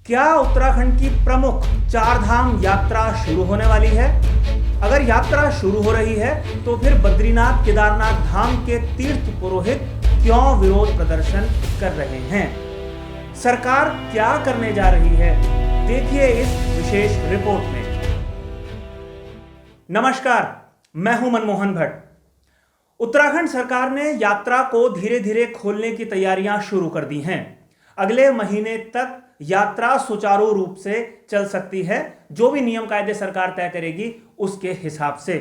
क्या उत्तराखंड की प्रमुख चार धाम यात्रा शुरू होने वाली है? अगर यात्रा शुरू हो रही है तो फिर बद्रीनाथ केदारनाथ धाम के तीर्थ पुरोहित क्यों विरोध प्रदर्शन कर रहे हैं? सरकार क्या करने जा रही है? देखिए इस विशेष रिपोर्ट में। नमस्कार, मैं हूं मनमोहन भट्ट। उत्तराखंड सरकार ने यात्रा को धीरे धीरे खोलने की तैयारियां शुरू कर दी हैं। अगले महीने तक यात्रा सुचारू रूप से चल सकती है, जो भी नियम कायदे सरकार तय करेगी उसके हिसाब से।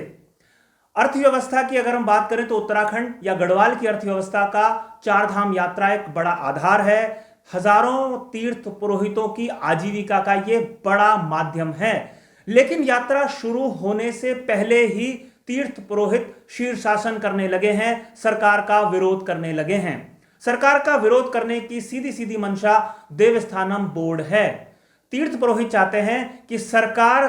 अर्थव्यवस्था की अगर हम बात करें तो उत्तराखंड या गढ़वाल की अर्थव्यवस्था का चार धाम यात्रा एक बड़ा आधार है। हजारों तीर्थ पुरोहितों की आजीविका का यह बड़ा माध्यम है। लेकिन यात्रा शुरू होने से पहले ही तीर्थ पुरोहित शीर्षासन करने लगे हैं, सरकार का विरोध करने लगे हैं। सरकार का विरोध करने की सीधी सीधी मंशा देवस्थानम बोर्ड है। तीर्थ पुरोहित चाहते हैं कि सरकार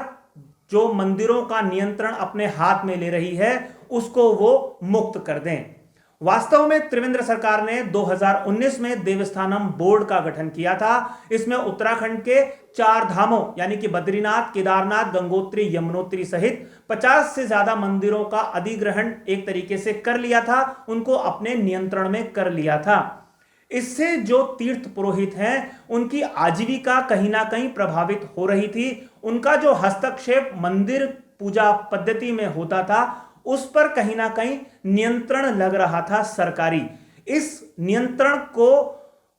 जो मंदिरों का नियंत्रण अपने हाथ में ले रही है उसको वो मुक्त कर दें। वास्तव में त्रिवेंद्र सरकार ने 2019 में देवस्थानम बोर्ड का गठन किया था। इसमें उत्तराखंड के चार धामों यानी कि बद्रीनाथ, केदारनाथ, गंगोत्री, यमुनोत्री सहित 50 से ज्यादा मंदिरों का अधिग्रहण एक तरीके से कर लिया था, उनको अपने नियंत्रण में कर लिया था। इससे जो तीर्थ पुरोहित हैं उनकी आजीविका कहीं ना कहीं प्रभावित हो रही थी। उनका जो हस्तक्षेप मंदिर पूजा पद्धति में होता था उस पर कहीं ना कहीं नियंत्रण लग रहा था सरकारी। इस नियंत्रण को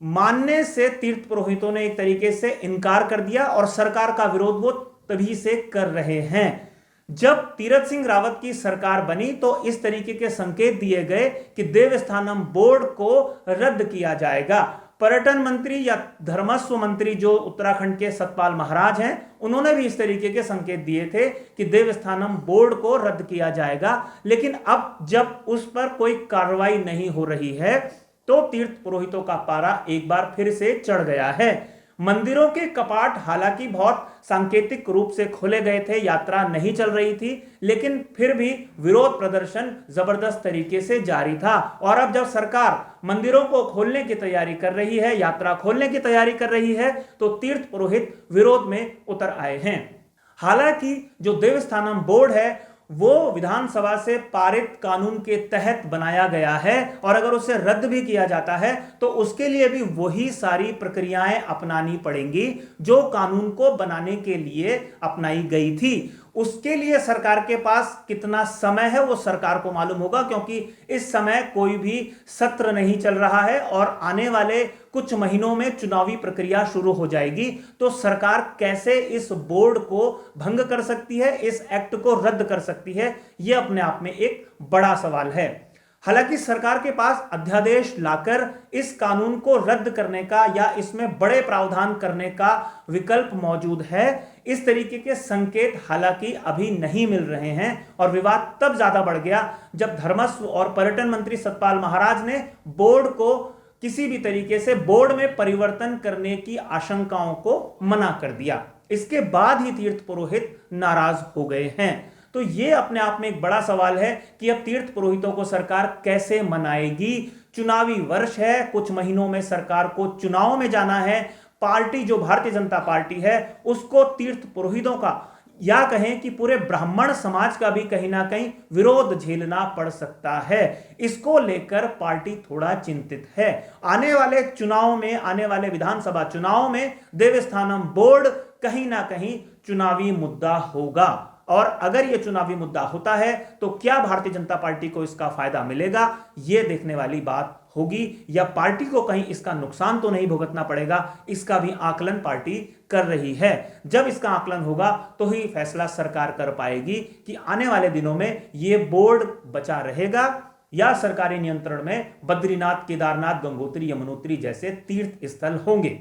मानने से तीर्थ पुरोहितों ने एक तरीके से इनकार कर दिया और सरकार का विरोध वो तभी से कर रहे हैं। जब तीरथ सिंह रावत की सरकार बनी तो इस तरीके के संकेत दिए गए कि देवस्थानम बोर्ड को रद्द किया जाएगा। पर्यटन मंत्री या धर्मस्व मंत्री जो उत्तराखंड के सतपाल महाराज हैं, उन्होंने भी इस तरीके के संकेत दिए थे कि देवस्थानम बोर्ड को रद्द किया जाएगा। लेकिन अब जब उस पर कोई कार्रवाई नहीं हो रही है तो तीर्थ पुरोहितों का पारा एक बार फिर से चढ़ गया है। मंदिरों के कपाट हालांकि बहुत सांकेतिक रूप से खोले गए थे, यात्रा नहीं चल रही थी, लेकिन फिर भी विरोध प्रदर्शन जबरदस्त तरीके से जारी था। और अब जब सरकार मंदिरों को खोलने की तैयारी कर रही है, यात्रा खोलने की तैयारी कर रही है, तो तीर्थ पुरोहित विरोध में उतर आए हैं। हालांकि जो देवस्थानम बोर्ड है वो विधानसभा से पारित कानून के तहत बनाया गया है और अगर उसे रद्द भी किया जाता है तो उसके लिए भी वही सारी प्रक्रियाएं अपनानी पड़ेंगी जो कानून को बनाने के लिए अपनाई गई थी। उसके लिए सरकार के पास कितना समय है वो सरकार को मालूम होगा, क्योंकि इस समय कोई भी सत्र नहीं चल रहा है और आने वाले कुछ महीनों में चुनावी प्रक्रिया शुरू हो जाएगी। तो सरकार कैसे इस बोर्ड को भंग कर सकती है, इस एक्ट को रद्द कर सकती है, यह अपने आप में एक बड़ा सवाल है। हालांकि सरकार के पास अध्यादेश लाकर इस कानून को रद्द करने का या इसमें बड़े प्रावधान करने का विकल्प मौजूद है। इस तरीके के संकेत हालांकि अभी नहीं मिल रहे हैं और विवाद तब ज्यादा बढ़ गया जब धर्मस्व और पर्यटन मंत्री सतपाल महाराज ने बोर्ड को किसी भी तरीके से बोर्ड में परिवर्तन करने की आशंकाओं को मना कर दिया। इसके बाद ही तीर्थ पुरोहित नाराज हो गए हैं। तो यह अपने आप में एक बड़ा सवाल है कि अब तीर्थ पुरोहितों को सरकार कैसे मनाएगी। चुनावी वर्ष है, कुछ महीनों में सरकार को चुनाव में जाना है। पार्टी जो भारतीय जनता पार्टी है उसको तीर्थ पुरोहितों का या कहें कि पूरे ब्राह्मण समाज का भी कहीं ना कहीं विरोध झेलना पड़ सकता है। इसको लेकर पार्टी थोड़ा चिंतित है। आने वाले चुनाव में, आने वाले विधानसभा चुनाव में देवस्थानम बोर्ड कहीं ना कहीं चुनावी मुद्दा होगा और अगर यह चुनावी मुद्दा होता है तो क्या भारतीय जनता पार्टी को इसका फायदा मिलेगा, यह देखने वाली बात होगी, या पार्टी को कहीं इसका नुकसान तो नहीं भुगतना पड़ेगा, इसका भी आकलन पार्टी कर रही है। जब इसका आकलन होगा तो ही फैसला सरकार कर पाएगी कि आने वाले दिनों में यह बोर्ड बचा रहेगा या सरकारी नियंत्रण में बद्रीनाथ, केदारनाथ, गंगोत्री, यमुनोत्री जैसे तीर्थ स्थल होंगे।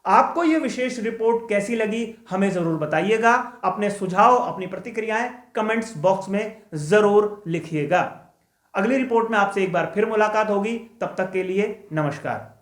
आपको यह विशेष रिपोर्ट कैसी लगी हमें जरूर बताइएगा। अपने सुझाव, अपनी प्रतिक्रियाएं कमेंट्स बॉक्स में जरूर लिखिएगा। अगली रिपोर्ट में आपसे एक बार फिर मुलाकात होगी। तब तक के लिए नमस्कार।